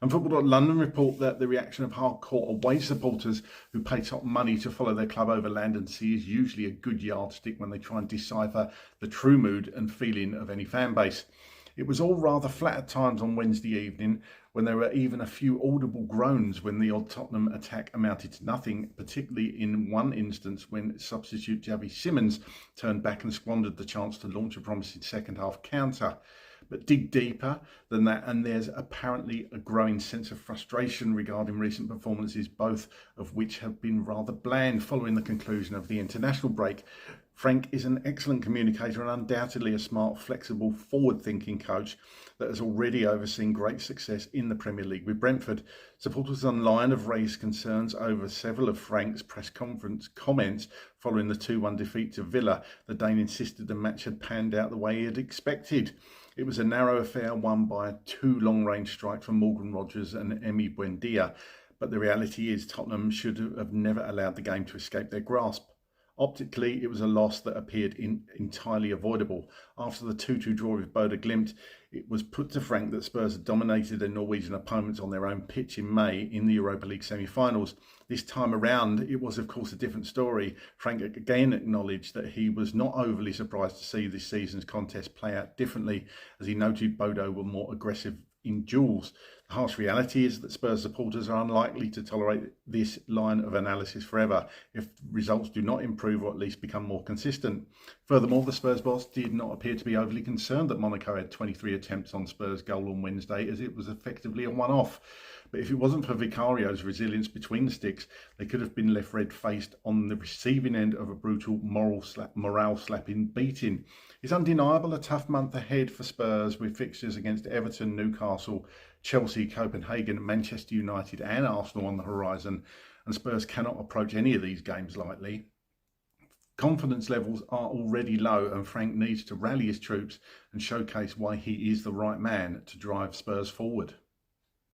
And Football.London report that the reaction of hardcore away supporters who pay top money to follow their club over land and sea is usually a good yardstick when they try and decipher the true mood and feeling of any fan base. It was all rather flat at times on Wednesday evening, when there were even a few audible groans when the odd Tottenham attack amounted to nothing, particularly in one instance when substitute Javi Simmons turned back and squandered the chance to launch a promising second half counter. But dig deeper than that, and there's apparently a growing sense of frustration regarding recent performances, both of which have been rather bland following the conclusion of the international break. Frank is an excellent communicator and undoubtedly a smart, flexible, forward-thinking coach that has already overseen great success in the Premier League with Brentford. Supporters online have raised concerns over several of Frank's press conference comments following the 2-1 defeat to Villa. The Dane insisted the match had panned out the way he had expected. It was a narrow affair won by 2 long-range strikes from Morgan Rogers and Emi Buendia, but the reality is Tottenham should have never allowed the game to escape their grasp. Optically, it was a loss that appeared entirely avoidable. After the 2-2 draw with Bodo Glimt, it was put to Frank that Spurs had dominated their Norwegian opponents on their own pitch in May in the Europa League semi-finals. This time around, it was of course a different story. Frank again acknowledged that he was not overly surprised to see this season's contest play out differently, as he noted Bodo were more aggressive in duels. The harsh reality is that Spurs supporters are unlikely to tolerate this line of analysis forever if results do not improve or at least become more consistent. Furthermore, the Spurs boss did not appear to be overly concerned that Monaco had 23 attempts on Spurs' goal on Wednesday, as it was effectively a one-off. But if it wasn't for Vicario's resilience between the sticks, they could have been left red-faced on the receiving end of a brutal morale-slapping beating. It's undeniable a tough month ahead for Spurs, with fixtures against Everton, Newcastle, Chelsea, Copenhagen, Manchester United and Arsenal on the horizon, and Spurs cannot approach any of these games lightly. Confidence levels are already low, and Frank needs to rally his troops and showcase why he is the right man to drive Spurs forward.